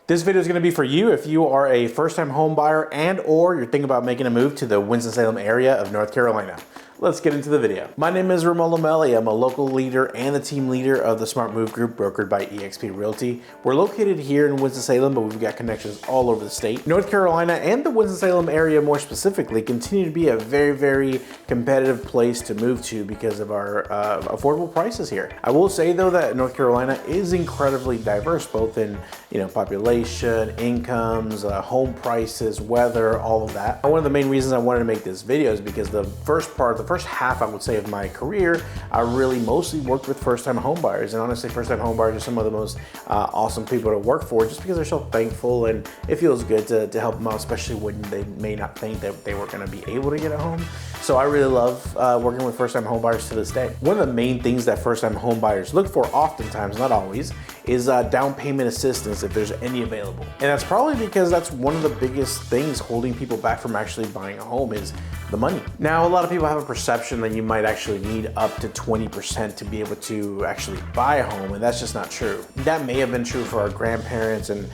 This video is going to be for you if you are a first-time home buyer and or you're thinking about making a move to the Winston-Salem area of North Carolina. Let's get into the video. My name is Ramon Lomeli. I'm a local leader and the team leader of the Smart Move Group brokered by eXp Realty. We're located here in Winston-Salem, but we've got connections all over the state. North Carolina and the Winston-Salem area more specifically continue to be a very competitive place to move to because of our affordable prices here. I will say though that North Carolina is incredibly diverse, both in population, incomes, home prices, weather, all of that. And one of the main reasons I wanted to make this video is because the first half, I would say, of my career, I really mostly worked with first-time home buyers. And honestly, first-time home buyers are some of the most awesome people to work for just because they're so thankful and it feels good to help them out, especially when they may not think that they were going to be able to get a home. So I really love working with first-time home buyers to this day. One of the main things that first-time home buyers look for oftentimes, not always, is down payment assistance if there's any available. And that's probably because that's one of the biggest things holding people back from actually buying a home is the money. Now, a lot of people have a perception that you might actually need up to 20% to be able to actually buy a home, and that's just not true. That may have been true for our grandparents and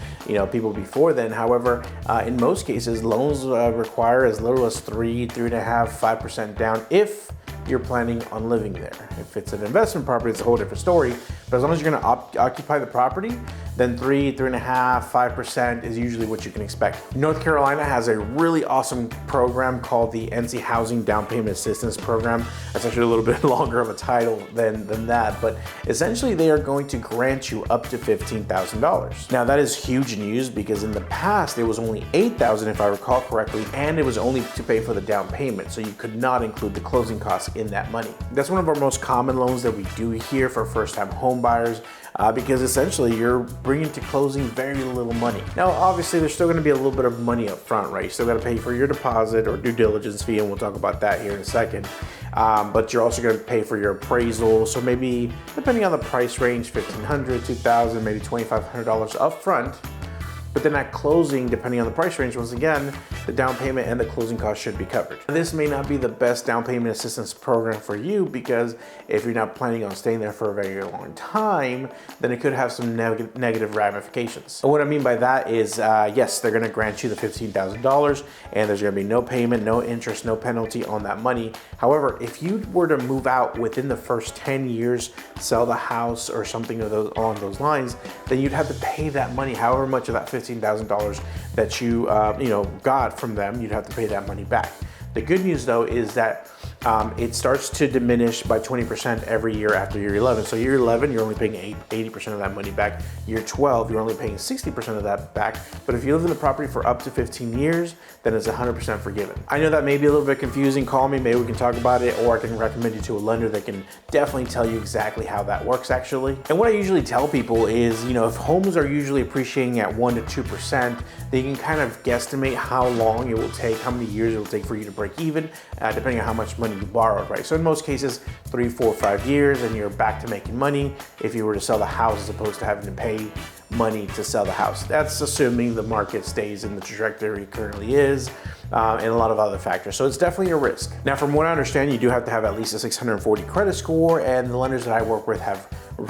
people before then. However, in most cases, loans require as little as 3.5%, 5% down if you're planning on living there. If it's an investment property, it's a whole different story. But as long as you're gonna occupy the property, then 3.5%, 5% is usually what you can expect. North Carolina has a really awesome program called the NC Housing Down Payment Assistance Program. That's actually a little bit longer of a title than that, but essentially they are going to grant you up to $15,000. Now that is huge news because in the past it was only $8,000 if I recall correctly, and it was only to pay for the down payment, so you could not include the closing costs in that money. That's one of our most common loans that we do here for first-time home buyers. Because essentially you're bringing to closing very little money. Now, obviously there's still gonna be a little bit of money up front, right? You still gotta pay for your deposit or due diligence fee, and we'll talk about that here in a second. But you're also gonna pay for your appraisal. So maybe, depending on the price range, $1,500, $2,000, maybe $2,500 up front. But then at closing, depending on the price range, once again, the down payment and the closing costs should be covered. This may not be the best down payment assistance program for you because if you're not planning on staying there for a very long time, then it could have some negative ramifications. And what I mean by that is, yes, they're gonna grant you the $15,000 and there's gonna be no payment, no interest, no penalty on that money. However, if you were to move out within the first 10 years, sell the house or something along those lines, then you'd have to pay that money, however much of that $15,000 that you got from them, you'd have to pay that money back. The good news though is that it starts to diminish by 20% every year after year 11. So year 11, you're only paying 80% of that money back. Year 12, you're only paying 60% of that back. But if you live in the property for up to 15 years, then it's 100% forgiven. I know that may be a little bit confusing. Call me, maybe we can talk about it, or I can recommend you to a lender that can definitely tell you exactly how that works actually. And what I usually tell people is, if homes are usually appreciating at 1 to 2%, they can kind of guesstimate how long it will take, how many years it will take for you to break even, depending on how much money you borrowed, right? So in most cases, 3, 4, 5 years and you're back to making money if you were to sell the house as opposed to having to pay money to sell the house. That's assuming the market stays in the trajectory it currently is, and a lot of other factors. So it's definitely a risk. Now, from what I understand, you do have to have at least a 640 credit score, and the lenders that I work with have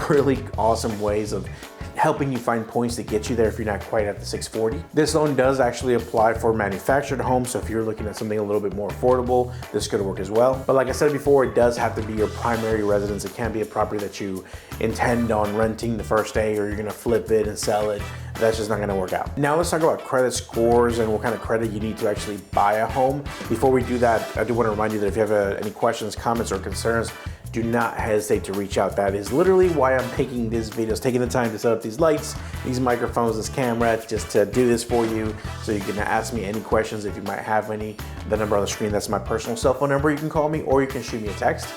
really awesome ways of helping you find points to get you there if you're not quite at the 640. This loan does actually apply for manufactured homes, so if you're looking at something a little bit more affordable, this could work as well. But like I said before, it does have to be your primary residence. It can't be a property that you intend on renting the first day or you're gonna flip it and sell it. That's just not gonna work out. Now let's talk about credit scores and what kind of credit you need to actually buy a home. Before we do that, I do wanna remind you that if you have any questions, comments, or concerns, do not hesitate to reach out. That is literally why I'm making these videos, taking the time to set up these lights, these microphones, this camera, just to do this for you so you can ask me any questions if you might have any. The number on the screen, that's my personal cell phone number. You can call me or you can shoot me a text.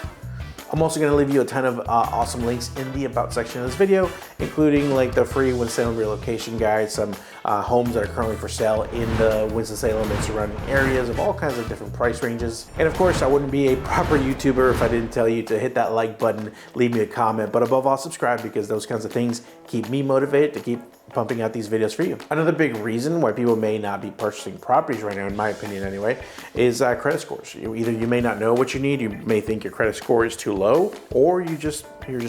I'm also going to leave you a ton of awesome links in the about section of this video, including like the free Winston-Salem relocation guide, some homes that are currently for sale in the Winston-Salem and surrounding areas of all kinds of different price ranges. And of course, I wouldn't be a proper YouTuber if I didn't tell you to hit that like button, leave me a comment, but above all, subscribe, because those kinds of things keep me motivated to keep pumping out these videos for you. Another big reason why people may not be purchasing properties right now, in my opinion anyway, is credit scores. Either you may not know what you need, you may think your credit score is too low, or you're just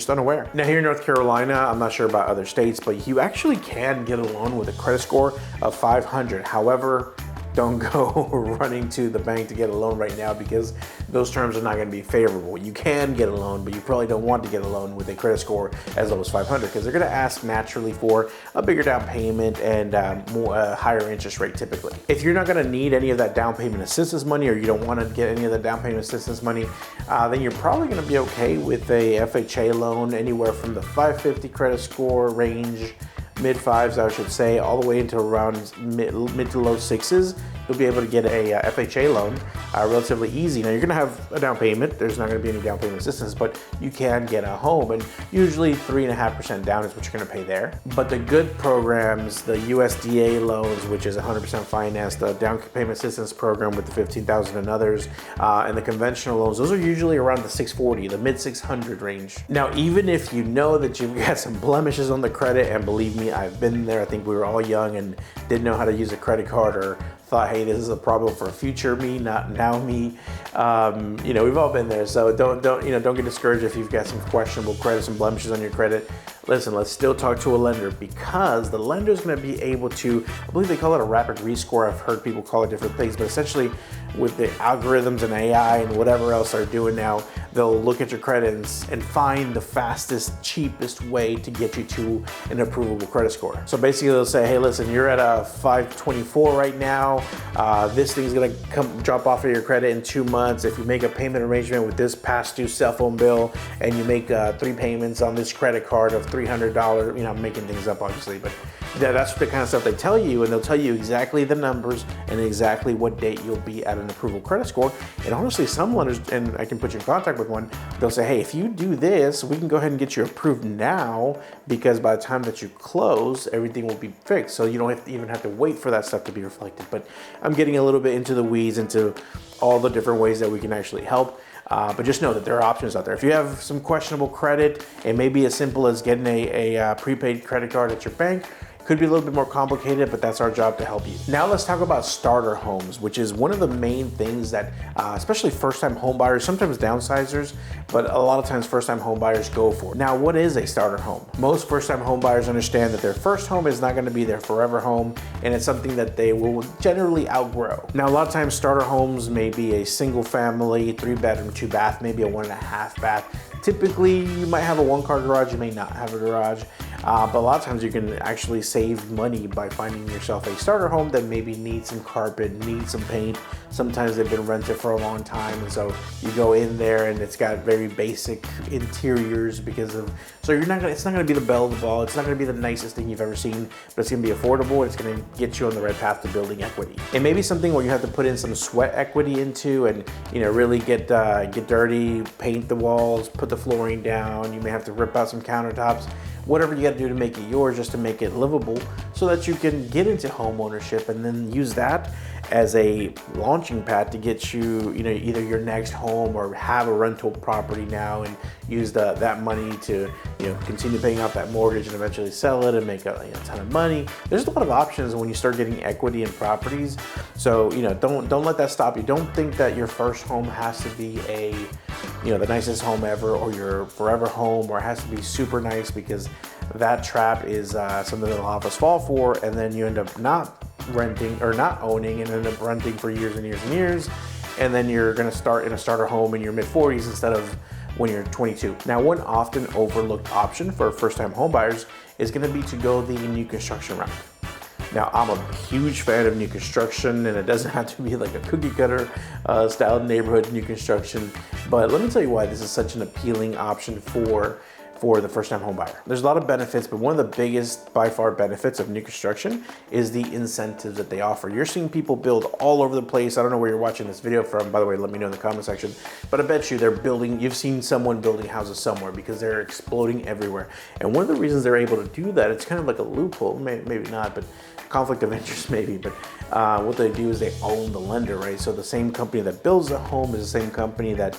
unaware. Now here in North Carolina, I'm not sure about other states, but you actually can get a loan with a credit score of 500. However, don't go running to the bank to get a loan right now, because those terms are not going to be favorable. You can get a loan, but you probably don't want to get a loan with a credit score as low as 500, because they're going to ask naturally for a bigger down payment and higher interest rate typically. If you're not going to need any of that down payment assistance money, or you don't want to get any of the down payment assistance money, then you're probably going to be okay with a FHA loan anywhere from the 550 credit score range, mid fives, I should say, all the way into around mid to low sixes. You'll be able to get a FHA loan relatively easy. Now you're gonna have a down payment. There's not gonna be any down payment assistance, but you can get a home, and usually 3.5% down is what you're gonna pay there. But the good programs, the USDA loans, which is 100% financed, the down payment assistance program with the 15,000 and others, and the conventional loans, those are usually around the 640, the mid 600 range. Now, even if you know that you've got some blemishes on the credit, and believe me, I've been there. I think we were all young and didn't know how to use a credit card, or thought, hey, this is a problem for future me, not now me. You know, we've all been there. So don't get discouraged if you've got some questionable credits and blemishes on your credit. Listen, let's still talk to a lender, because the lender is going to be able to, I believe they call it a rapid rescore. I've heard people call it different things, but essentially with the algorithms and AI and whatever else they're doing now, they'll look at your credit and find the fastest, cheapest way to get you to an approvable credit score. So basically they'll say, hey, listen, you're at a 524 right now. This thing's gonna drop off of your credit in 2 months. If you make a payment arrangement with this past due cell phone bill, and you make 3 payments on this credit card of $300, you know, I'm making things up obviously, but that's the kind of stuff they tell you, and they'll tell you exactly the numbers and exactly what date you'll be at an approval credit score. And honestly, some lenders, and I can put you in contact with one, they'll say, hey, if you do this, we can go ahead and get you approved now, because by the time that you close, everything will be fixed. So you don't even have to wait for that stuff to be reflected. But I'm getting a little bit into the weeds, into all the different ways that we can actually help. But just know that there are options out there. If you have some questionable credit, it may be as simple as getting a prepaid credit card at your bank. Could be a little bit more complicated, but that's our job to help you. Now let's talk about starter homes, which is one of the main things that, especially first-time home buyers, sometimes downsizers, but a lot of times first-time home buyers go for. Now, what is a starter home? Most first-time home buyers understand that their first home is not gonna be their forever home, and it's something that they will generally outgrow. Now, a lot of times starter homes may be a single family, 3-bedroom, 2-bath, maybe a 1.5 bath. Typically, you might have a 1-car garage, you may not have a garage. But a lot of times you can actually save money by finding yourself a starter home that maybe needs some carpet, needs some paint. Sometimes they've been rented for a long time, and so you go in there and it's got very basic interiors so it's not gonna be the belle of the ball. It's not gonna be the nicest thing you've ever seen, but it's gonna be affordable, and it's gonna get you on the right path to building equity. It may be something where you have to put in some sweat equity into, and really get dirty, paint the walls, put the flooring down. You may have to rip out some countertops. Whatever you got to do to make it yours, just to make it livable, so that you can get into home ownership and then use that as a launching pad to get you, either your next home, or have a rental property now and use that money to, continue paying off that mortgage and eventually sell it and make a ton of money. There's a lot of options when you start getting equity in properties. So, don't let that stop you. Don't think that your first home has to be the nicest home ever, or your forever home, or it has to be super nice, because that trap is something that a lot of us fall for, and then you end up not renting or not owning, and end up renting for years and years and years, and then you're going to start in a starter home in your mid-40s instead of when you're 22. Now, one often overlooked option for first-time home buyers is going to be to go the new construction route. Now, I'm a huge fan of new construction, and it doesn't have to be like a cookie cutter style neighborhood new construction, but let me tell you why this is such an appealing option for the first-time home buyer. There's a lot of benefits, but one of the biggest, by far, benefits of new construction is the incentives that they offer. You're seeing people build all over the place. I don't know where you're watching this video from. By the way, let me know in the comment section. But I bet you you've seen someone building houses somewhere, because they're exploding everywhere. And one of the reasons they're able to do that, it's kind of like a loophole, maybe not, but conflict of interest maybe, but what they do is they own the lender, right? So the same company that builds the home is the same company that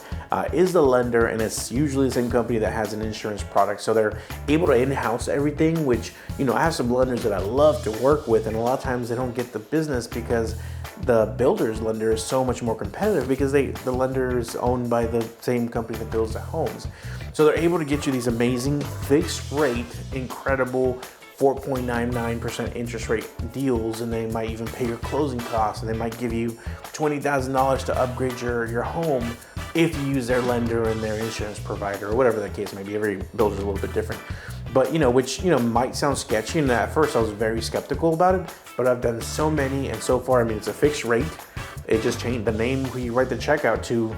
is the lender, and it's usually the same company that has an insurance product. So they're able to in-house everything, which, you know, I have some lenders that I love to work with, and a lot of times they don't get the business because the builder's lender is so much more competitive because the lender is owned by the same company that builds the homes. So they're able to get you these amazing fixed rate, incredible 4.99% interest rate deals, and they might even pay your closing costs, and they might give you $20,000 to upgrade your home if you use their lender and their insurance provider, or whatever the case may be. Every builder's a little bit different. But, you know, which, you know, might sound sketchy, and at first I was very skeptical about it, but I've done so many, and so far, I mean, it's a fixed rate. It just changed the name who you write the check out to,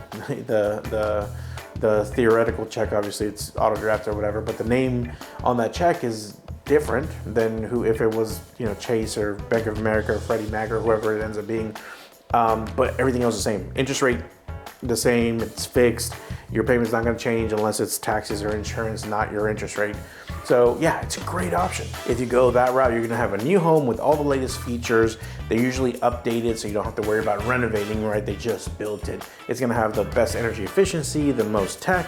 the theoretical check, obviously it's auto draft or whatever, but the name on that check is different than if it was, you know, Chase or Bank of America or Freddie Mac or whoever it ends up being. But everything else is the same. Interest rate, the same, it's fixed. Your payment's not gonna change unless it's taxes or insurance, not your interest rate. So yeah, it's a great option. If you go that route, you're gonna have a new home with all the latest features. They're usually updated, so you don't have to worry about renovating, right? They just built it. It's gonna have the best energy efficiency, the most tech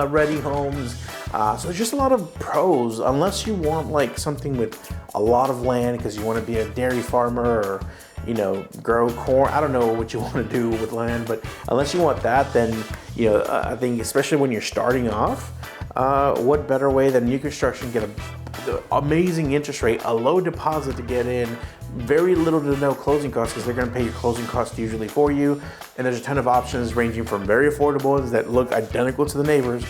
ready homes. So there's just a lot of pros, unless you want like something with a lot of land because you wanna be a dairy farmer or, you know, grow corn. I don't know what you want to do with land, but unless you want that, then, you know, I think especially when you're starting off, what better way than new construction, get the amazing interest rate, a low deposit to get in, very little to no closing costs because they're going to pay your closing costs usually for you. And there's a ton of options ranging from very affordable ones that look identical to the neighbors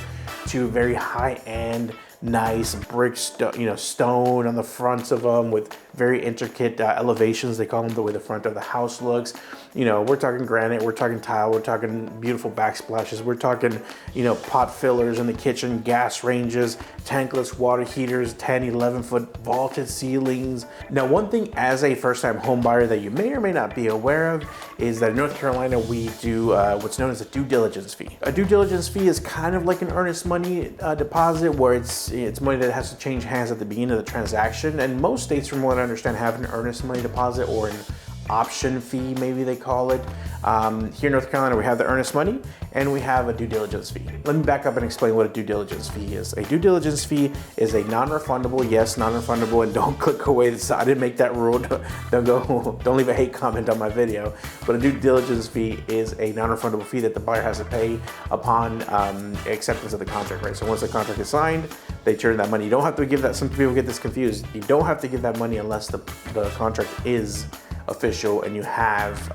to very high-end, nice brick stone on the fronts of them with very intricate elevations. They call them the way the front of the house looks. You know, we're talking granite, we're talking tile, we're talking beautiful backsplashes, we're talking, you know, pot fillers in the kitchen, gas ranges, tankless water heaters, 10, 11 foot vaulted ceilings. Now, one thing as a first time home buyer that you may or may not be aware of is that in North Carolina, we do what's known as a due diligence fee. A due diligence fee is kind of like an earnest money deposit, where it's money that has to change hands at the beginning of the transaction. And most states, from what I understand, have an earnest money deposit or an option fee, maybe they call it. Here in North Carolina, we have the earnest money and we have a due diligence fee. Let me back up and explain what a due diligence fee is. A due diligence fee is a non-refundable, yes, non-refundable, and don't click away. I didn't make that rule. Don't leave a hate comment on my video. But a due diligence fee is a non-refundable fee that the buyer has to pay upon acceptance of the contract, right? So once the contract is signed, they turn that money. You don't have to give that. Some people get this confused. You don't have to give that money unless the contract is official and you have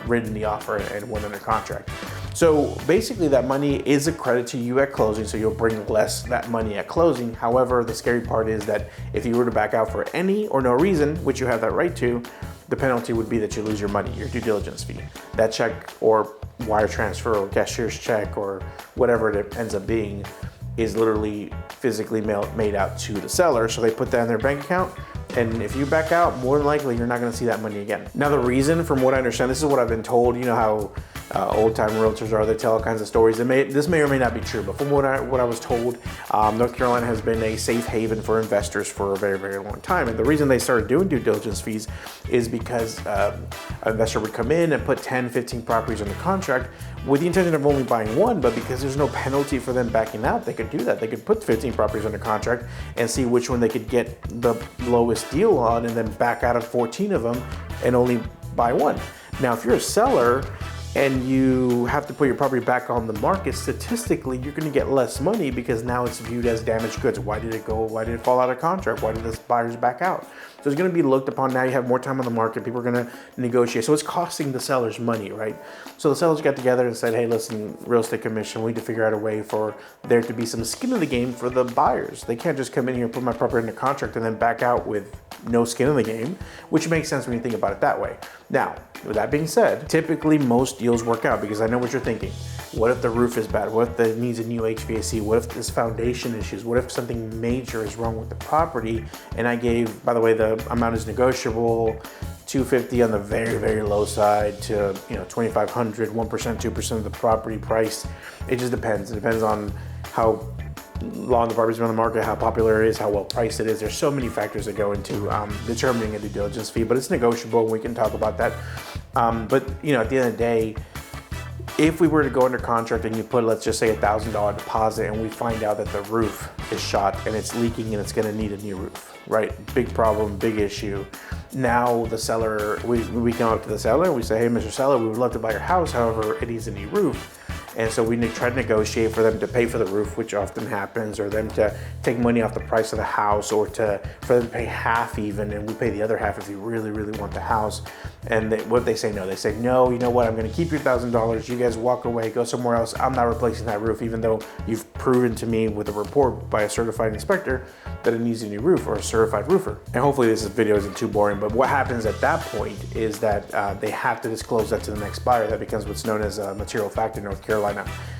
written the offer and went under contract. So basically that money is a credit to you at closing, so you'll bring less that money at closing. However, the scary part is that if you were to back out for any or no reason, which you have that right to, the penalty would be that you lose your money, your due diligence fee. That check or wire transfer or cashier's check or whatever it ends up being is literally physically made out to the seller. So they put that in their bank account. And if you back out, more than likely, you're not gonna see that money again. Now, the reason, from what I understand, this is what I've been told, you know how old-time realtors are, they tell all kinds of stories. This may or may not be true, but from what I was told, North Carolina has been a safe haven for investors for a very, very long time. And the reason they started doing due diligence fees is because an investor would come in and put 10, 15 properties under contract with the intention of only buying one, but because there's no penalty for them backing out, they could do that. They could put 15 properties under contract and see which one they could get the lowest deal on and then back out of 14 of them and only buy one. Now, if you're a seller and you have to put your property back on the market, statistically, you're gonna get less money because now it's viewed as damaged goods. Why did it go? Why did it fall out of contract? Why did this buyers back out? So it's gonna be looked upon. Now you have more time on the market. People are gonna negotiate. So it's costing the sellers money, right? So the sellers got together and said, hey, listen, real estate commission, we need to figure out a way for there to be some skin in the game for the buyers. They can't just come in here and put my property into contract and then back out with no skin in the game, which makes sense when you think about it that way. Now, with that being said, typically most deals work out because I know what you're thinking. What if the roof is bad? What if it needs a new HVAC? What if there's foundation issues? What if something major is wrong with the property? And I gave, by the way, the amount is negotiable, $250 on the very, very low side to, $2,500, 1%, 2% of the property price. It just depends. It depends on how long the property's been on the market, how popular it is, how well priced it is. There's so many factors that go into determining a due diligence fee, but it's negotiable and we can talk about that. But at the end of the day, If we were to go under contract and you put, let's just say, $1,000 deposit, and we find out that the roof is shot and it's leaking and it's gonna need a new roof, right? Big problem, big issue. Now the seller, we come up to the seller and we say, hey, Mr. Seller, we would love to buy your house, however, it needs a new roof. And so we try to negotiate for them to pay for the roof, which often happens, or them to take money off the price of the house, or for them to pay half even, and we pay the other half if you really, really want the house. And what they say, no, they say, no, you know what, I'm gonna keep your $1,000, you guys walk away, go somewhere else, I'm not replacing that roof, even though you've proven to me with a report by a certified inspector that it needs a new roof, or a certified roofer. And hopefully this video isn't too boring, but what happens at that point is that they have to disclose that to the next buyer. That becomes what's known as a material fact in North Carolina.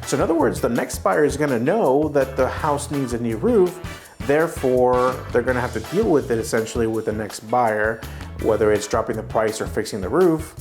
So in other words, the next buyer is going to know that the house needs a new roof, therefore they're going to have to deal with it essentially with the next buyer, whether it's dropping the price or fixing the roof.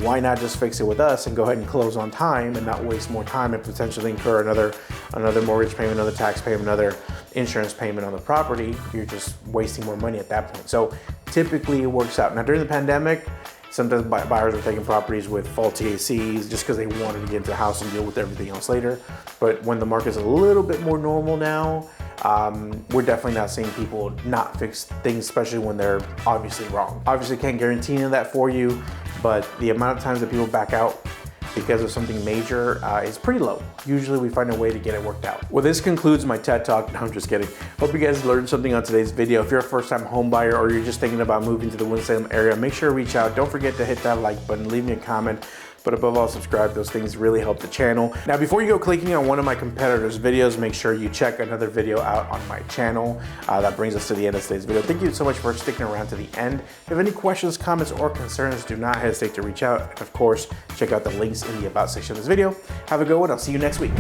Why not just fix it with us and go ahead and close on time and not waste more time and potentially incur another mortgage payment, another tax payment, another insurance payment on the property? You're just wasting more money at that point. So typically it works out. Now during the pandemic, sometimes buyers were taking properties with faulty ACs just because they wanted to get into the house and deal with everything else later. But when the market's a little bit more normal now, we're definitely not seeing people not fix things, especially when they're obviously wrong. Obviously can't guarantee any of that for you, but the amount of times that people back out because of something major is pretty low. Usually we find a way to get it worked out. Well, this concludes my TED Talk. No, I'm just kidding. Hope you guys learned something on today's video. If you're a first-time home buyer or you're just thinking about moving to the Winston-Salem area, make sure to reach out. Don't forget to hit that like button, leave me a comment, but above all, subscribe. Those things really help the channel. Now, before you go clicking on one of my competitors' videos, make sure you check another video out on my channel. That brings us to the end of today's video. Thank you so much for sticking around to the end. If you have any questions, comments, or concerns, do not hesitate to reach out. And of course, check out the links in the About section of this video. Have a good one. I'll see you next week.